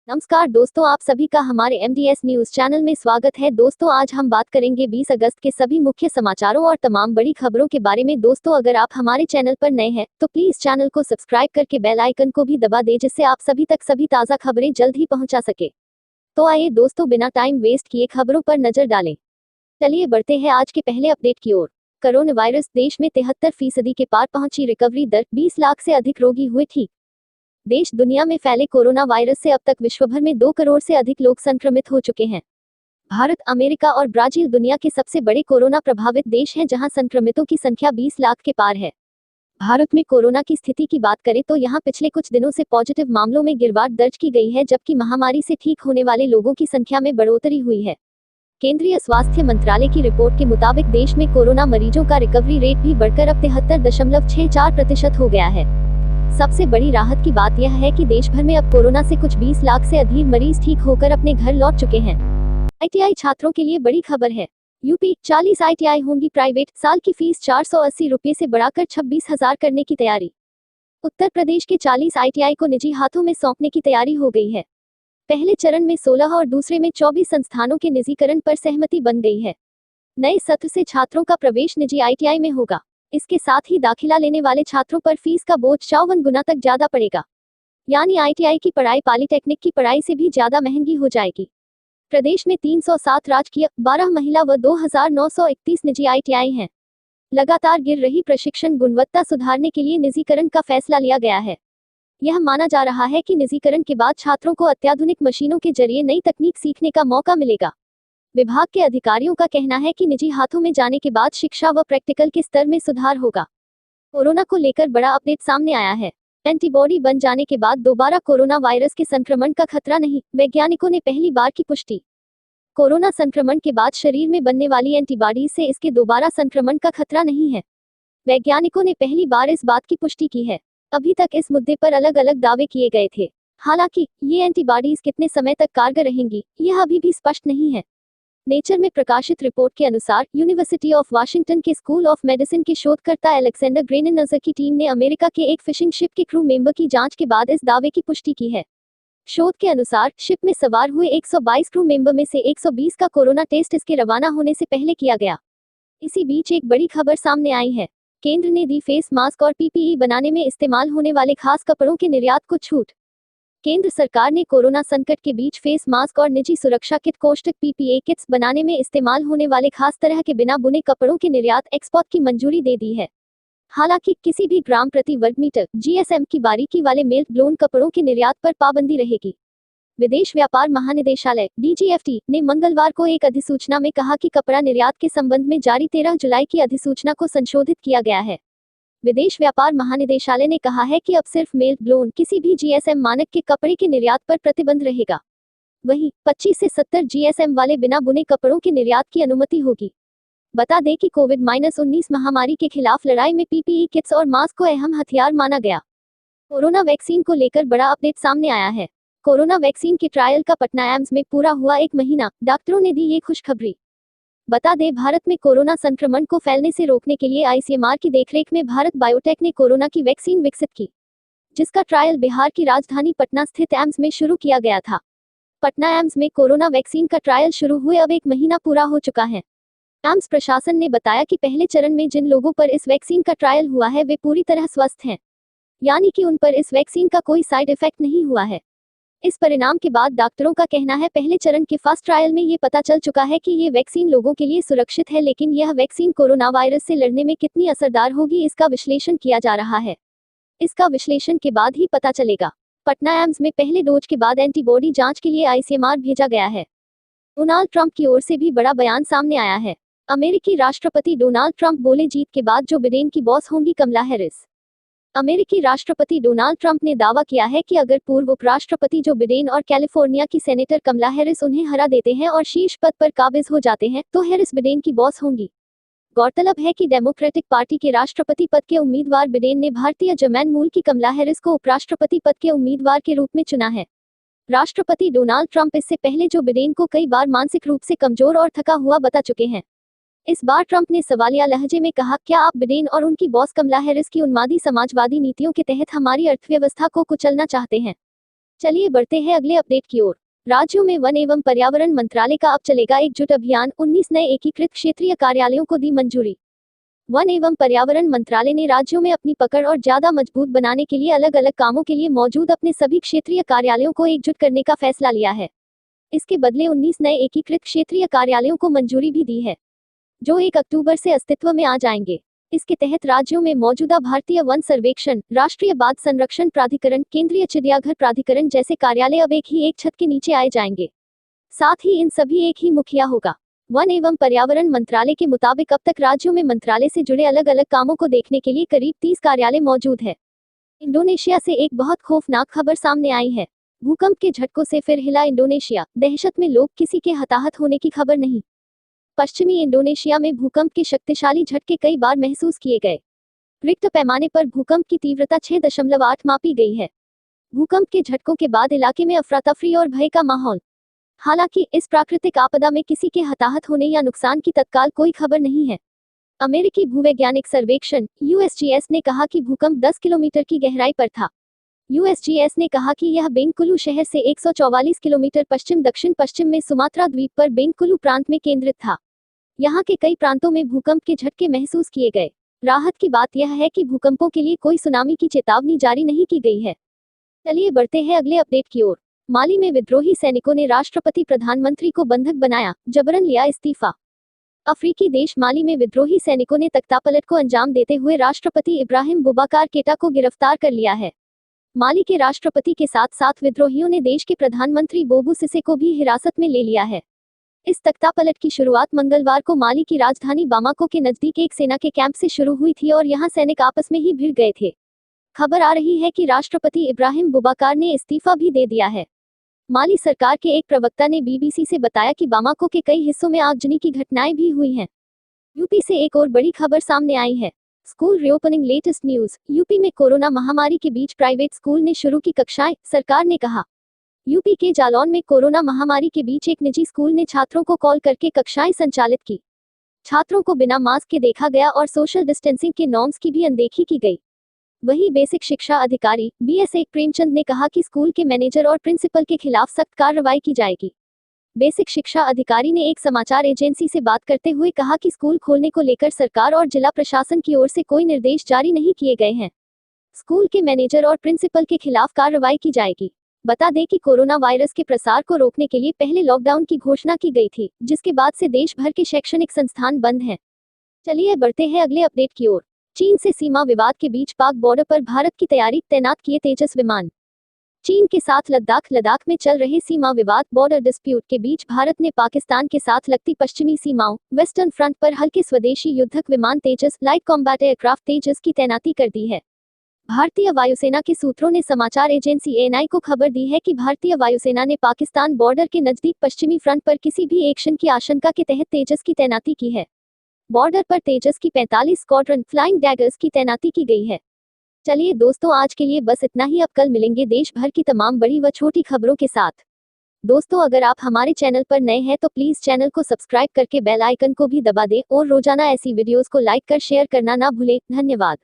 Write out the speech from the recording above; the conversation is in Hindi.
नमस्कार दोस्तों, आप सभी का हमारे MDS न्यूज चैनल में स्वागत है। दोस्तों, आज हम बात करेंगे 20 अगस्त के सभी मुख्य समाचारों और तमाम बड़ी खबरों के बारे में। दोस्तों, अगर आप हमारे चैनल पर नए हैं तो प्लीज चैनल को सब्सक्राइब करके बेल आइकन को भी दबा दें, जिससे आप सभी तक सभी ताज़ा खबरें जल्द ही पहुंचा सके। तो आइए दोस्तों, बिना टाइम वेस्ट किए खबरों पर नजर डालें। चलिए बढ़ते हैं आज के पहले अपडेट की ओर। कोरोना वायरस देश में 73% के पार पहुंची, रिकवरी दर 20 लाख से अधिक रोगी हुए ठीक। देश दुनिया में फैले कोरोना वायरस से अब तक विश्व भर में 2 करोड़ से अधिक लोग संक्रमित हो चुके हैं। भारत, अमेरिका और ब्राजील दुनिया के सबसे बड़े कोरोना प्रभावित देश हैं, जहां संक्रमितों की संख्या 20 लाख के पार है। भारत में कोरोना की स्थिति की बात करें तो यहां पिछले कुछ दिनों से पॉजिटिव मामलों में गिरवाट दर्ज की गई है, जबकि महामारी से ठीक होने वाले लोगों की संख्या में बढ़ोतरी हुई है। केंद्रीय स्वास्थ्य मंत्रालय की रिपोर्ट के मुताबिक देश में कोरोना मरीजों का रिकवरी रेट भी बढ़कर अब 73.64% हो गया है। सबसे बड़ी राहत की बात यह है कि देश भर में अब कोरोना से कुछ 20 लाख से अधिक मरीज ठीक होकर अपने घर लौट चुके हैं। ITI छात्रों के लिए बड़ी खबर है। यूपी 40 ITI होंगी प्राइवेट, साल की फीस 480 रुपये से बढ़ाकर 26,000 करने की तैयारी। उत्तर प्रदेश के 40 ITI को निजी हाथों में सौंपने की तैयारी हो गई है। पहले चरण में 16 और दूसरे में 24 संस्थानों के निजीकरण पर सहमति बन गई है। नए सत्र से छात्रों का प्रवेश निजी ITI में होगा। इसके साथ ही दाखिला लेने वाले छात्रों पर फीस का बोझ 54 गुना तक ज्यादा पड़ेगा। यानी ITI की पढ़ाई पॉलिटेक्निक की पढ़ाई से भी ज्यादा महंगी हो जाएगी। प्रदेश में 307 राजकीय, 12 महिला व 2,931 निजी ITI हैं। लगातार गिर रही प्रशिक्षण गुणवत्ता सुधारने के लिए निजीकरण का फैसला लिया गया है। यह माना जा रहा है कि निजीकरण के बाद छात्रों को अत्याधुनिक मशीनों के जरिए नई तकनीक सीखने का मौका मिलेगा। विभाग के अधिकारियों का कहना है कि निजी हाथों में जाने के बाद शिक्षा व प्रैक्टिकल के स्तर में सुधार होगा। कोरोना को लेकर बड़ा अपडेट सामने आया है। एंटीबॉडी बन जाने के बाद दोबारा कोरोना वायरस के संक्रमण का खतरा नहीं, वैज्ञानिकों ने पहली बार की पुष्टि। कोरोना संक्रमण के बाद शरीर में बनने वाली एंटीबॉडी से इसके दोबारा संक्रमण का खतरा नहीं है। वैज्ञानिकों ने पहली बार इस बात की पुष्टि की है। अभी तक इस मुद्दे पर अलग अलग दावे किए गए थे। हालांकि ये एंटीबॉडीज कितने समय तक कारगर रहेंगी, यह अभी भी स्पष्ट नहीं है। नेचर में प्रकाशित रिपोर्ट के अनुसार यूनिवर्सिटी ऑफ वाशिंगटन के स्कूल ऑफ मेडिसिन के शोधकर्ता अलेक्जेंडर ग्रेनेनजर की टीम ने अमेरिका के एक फिशिंग शिप के क्रू मेंबर की जांच के बाद इस दावे की पुष्टि की है। शोध के अनुसार शिप में सवार हुए 122 क्रू मेंबर में से 120 का कोरोना टेस्ट इसके रवाना होने से पहले किया गया। इसी बीच एक बड़ी खबर सामने आई है। केंद्र ने दी फेस मास्क और PPE बनाने में इस्तेमाल होने वाले खास कपड़ों के निर्यात को छूट। केंद्र सरकार ने कोरोना संकट के बीच फेस मास्क और निजी सुरक्षा किट कोष्ठक PPE किट्स बनाने में इस्तेमाल होने वाले खास तरह के बिना बुने कपड़ों के निर्यात एक्सपोर्ट की मंजूरी दे दी है। हालांकि किसी भी ग्राम प्रति वर्ग मीटर GSM की बारीकी वाले मेल्ट ब्लोन कपड़ों के निर्यात पर पाबंदी रहेगी। विदेश व्यापार महानिदेशालय DGFT ने मंगलवार को एक अधिसूचना में कहा कि कपड़ा निर्यात के संबंध में जारी 13 जुलाई की अधिसूचना को संशोधित किया गया है। विदेश व्यापार महानिदेशालय ने कहा है कि अब सिर्फ मेल्ट ब्लोन किसी भी GSM मानक के कपड़े के निर्यात पर प्रतिबंध रहेगा। वहीं 25 से 70 GSM वाले बिना बुने कपड़ों के निर्यात की अनुमति होगी। बता दें कि कोविड-19 महामारी के खिलाफ लड़ाई में PPE किट्स और मास्क को अहम हथियार माना गया। कोरोना वैक्सीन को लेकर बड़ा अपडेट सामने आया है। कोरोना वैक्सीन के ट्रायल का पटना एम्स में पूरा हुआ 1 महीना, डॉक्टरों ने दी ये खुशखबरी। बता दें, भारत में कोरोना संक्रमण को फैलने से रोकने के लिए ICMR की देखरेख में भारत बायोटेक ने कोरोना की वैक्सीन विकसित की, जिसका ट्रायल बिहार की राजधानी पटना स्थित एम्स में शुरू किया गया था। पटना एम्स में कोरोना वैक्सीन का ट्रायल शुरू हुए अब 1 महीना पूरा हो चुका है। एम्स प्रशासन ने बताया कि पहले चरण में जिन लोगों पर इस वैक्सीन का ट्रायल हुआ है वे पूरी तरह स्वस्थ हैं, यानी कि उन पर इस वैक्सीन का कोई साइड इफेक्ट नहीं हुआ है। इस परिणाम के बाद डॉक्टरों का कहना है पहले चरण के फर्स्ट ट्रायल में ये पता चल चुका है कि ये वैक्सीन लोगों के लिए सुरक्षित है, लेकिन यह वैक्सीन कोरोना वायरस से लड़ने में कितनी असरदार होगी इसका विश्लेषण किया जा रहा है। इसका विश्लेषण के बाद ही पता चलेगा। पटना एम्स में पहले डोज के बाद एंटीबॉडी जांच के लिए ICMR भेजा गया है। डोनाल्ड ट्रंप की ओर से भी बड़ा बयान सामने आया है। अमेरिकी राष्ट्रपति डोनाल्ड ट्रंप बोले, जीत के बाद जो बिडेन की बॉस होंगी कमला हैरिस। अमेरिकी राष्ट्रपति डोनाल्ड ट्रंप ने दावा किया है कि अगर पूर्व उपराष्ट्रपति जो बिडेन और कैलिफोर्निया की सेनेटर कमला हैरिस उन्हें हरा देते हैं और शीर्ष पद पर काबिज हो जाते हैं तो हैरिस बिडेन की बॉस होंगी। गौरतलब है कि डेमोक्रेटिक पार्टी के राष्ट्रपति पद के उम्मीदवार बिडेन ने भारतीय जर्मन मूल की कमला हैरिस को उपराष्ट्रपति पद के उम्मीदवार के रूप में चुना है। राष्ट्रपति डोनाल्ड ट्रंप इससे पहले जो बिडेन को कई बार मानसिक रूप से कमजोर और थका हुआ बता चुके हैं। इस बार ट्रंप ने सवालिया लहजे में कहा, क्या आप बिडेन और उनकी बॉस कमला हैरिस की उन्मादी समाजवादी नीतियों के तहत हमारी अर्थव्यवस्था को कुचलना चाहते हैं? चलिए बढ़ते हैं अगले अपडेट की ओर। राज्यों में वन एवं पर्यावरण मंत्रालय का अब चलेगा एकजुट अभियान, 19 नए एकीकृत क्षेत्रीय कार्यालयों को दी मंजूरी। वन एवं पर्यावरण मंत्रालय ने राज्यों में अपनी पकड़ और ज्यादा मजबूत बनाने के लिए अलग अलग कामों के लिए मौजूद अपने सभी क्षेत्रीय कार्यालयों को एकजुट करने का फैसला लिया है। इसके बदले 19 नए एकीकृत क्षेत्रीय कार्यालयों को मंजूरी भी दी है, जो 1 अक्टूबर से अस्तित्व में आ जाएंगे। इसके तहत राज्यों में मौजूदा भारतीय वन सर्वेक्षण, राष्ट्रीय बाघ संरक्षण प्राधिकरण, केंद्रीय चिड़ियाघर प्राधिकरण जैसे कार्यालय अब एक ही एक छत के नीचे आए जाएंगे। साथ ही इन सभी एक ही मुखिया होगा। वन एवं पर्यावरण मंत्रालय के मुताबिक अब तक राज्यों में मंत्रालय से जुड़े अलग अलग कामों को देखने के लिए करीब 30 कार्यालय मौजूद है। इंडोनेशिया से एक बहुत खौफनाक खबर सामने आई है। भूकंप के झटकों से फिर हिला इंडोनेशिया, दहशत में लोग, किसी के हताहत होने की खबर नहीं। पश्चिमी इंडोनेशिया में भूकंप के शक्तिशाली झटके कई बार महसूस किए गए। रिक्टर पैमाने पर भूकंप की तीव्रता 6.8 मापी गई है। भूकंप के झटकों के बाद इलाके में अफरा-तफरी और भय का माहौल। हालांकि इस प्राकृतिक आपदा में किसी के हताहत होने या नुकसान की तत्काल कोई खबर नहीं है। अमेरिकी भूवैज्ञानिक सर्वेक्षण USGS ने कहा कि भूकंप 10 किलोमीटर की गहराई पर था। USGS ने कहा कि यह बेंकुलु शहर से 144 किलोमीटर पश्चिम दक्षिण पश्चिम में सुमात्रा द्वीप पर बेंकुलु प्रांत में केंद्रित था। यहाँ के कई प्रांतों में भूकंप के झटके महसूस किए गए। राहत की बात यह है कि भूकंपों के लिए कोई सुनामी की चेतावनी जारी नहीं की गई है। चलिए बढ़ते हैं अगले अपडेट की ओर। माली में विद्रोही सैनिकों ने राष्ट्रपति प्रधानमंत्री को बंधक बनाया, जबरन लिया इस्तीफा। अफ्रीकी देश माली में विद्रोही सैनिकों ने तख्तापलट को अंजाम देते हुए राष्ट्रपति इब्राहिम बुबाकार केटा को गिरफ्तार कर लिया है। माली के राष्ट्रपति के साथ साथ विद्रोहियों ने देश के प्रधानमंत्री बोबू सिसे को भी हिरासत में ले लिया है। इस तख्तापलट की शुरुआत मंगलवार को माली की राजधानी बामाको के नजदीक एक सेना के कैंप से शुरू हुई थी और यहां सैनिक आपस में ही भिड़ गए थे। खबर आ रही है कि राष्ट्रपति इब्राहिम बुबाकार ने इस्तीफा भी दे दिया है। माली सरकार के एक प्रवक्ता ने BBC से बताया कि बामाको के कई हिस्सों में आगजनी की घटनाएं भी हुई हैं। यूपी से एक और बड़ी खबर सामने आई है। School reopening, latest news. UP में कोरोना महामारी के बीच प्राइवेट स्कूल ने शुरू की कक्षाएं, सरकार ने कहा। यूपी के जालौन में कोरोना महामारी के बीच एक निजी स्कूल ने छात्रों को कॉल करके कक्षाएं संचालित की। छात्रों को बिना मास्क के देखा गया और सोशल डिस्टेंसिंग के नॉर्म्स की भी अनदेखी की गई। वहीं बेसिक शिक्षा अधिकारी BS प्रेमचंद ने कहा कि स्कूल के मैनेजर और प्रिंसिपल के खिलाफ सख्त कार्रवाई की जाएगी। बेसिक शिक्षा अधिकारी ने एक समाचार एजेंसी से बात करते हुए कहा कि स्कूल खोलने को लेकर सरकार और जिला प्रशासन की ओर से कोई निर्देश जारी नहीं किए गए हैं। स्कूल के मैनेजर और प्रिंसिपल के खिलाफ कार्रवाई की जाएगी। बता दें कि कोरोना वायरस के प्रसार को रोकने के लिए पहले लॉकडाउन की घोषणा की गई थी, जिसके बाद से देश भर के शैक्षणिक संस्थान बंद हैं। चलिए बढ़ते हैं अगले अपडेट की ओर। चीन से सीमा विवाद के बीच पाक बॉर्डर पर भारत की तैयारी, तैनात किए तेजस विमान। चीन के साथ लद्दाख में चल रहे सीमा विवाद, बॉर्डर डिस्प्यूट के बीच भारत ने पाकिस्तान के साथ लगती पश्चिमी सीमाओं, वेस्टर्न फ्रंट पर हल्के स्वदेशी युद्धक विमान तेजस, लाइट कॉम्बैट एयरक्राफ्ट तेजस की तैनाती कर दी है। भारतीय वायुसेना के सूत्रों ने समाचार एजेंसी ANI को खबर दी है कि भारतीय वायुसेना ने पाकिस्तान बॉर्डर के नजदीक पश्चिमी फ्रंट पर किसी भी एक्शन की आशंका के तहत तेजस की तैनाती की है। बॉर्डर पर तेजस की 45 स्क्वाड्रन फ्लाइंग डैगर्स की तैनाती की गई है। चलिए दोस्तों, आज के लिए बस इतना ही। अब कल मिलेंगे देश भर की तमाम बड़ी व छोटी खबरों के साथ। दोस्तों, अगर आप हमारे चैनल पर नए हैं तो प्लीज चैनल को सब्सक्राइब करके बेल आइकन को भी दबा दें और रोजाना ऐसी वीडियोस को लाइक कर शेयर करना ना भूलें। धन्यवाद।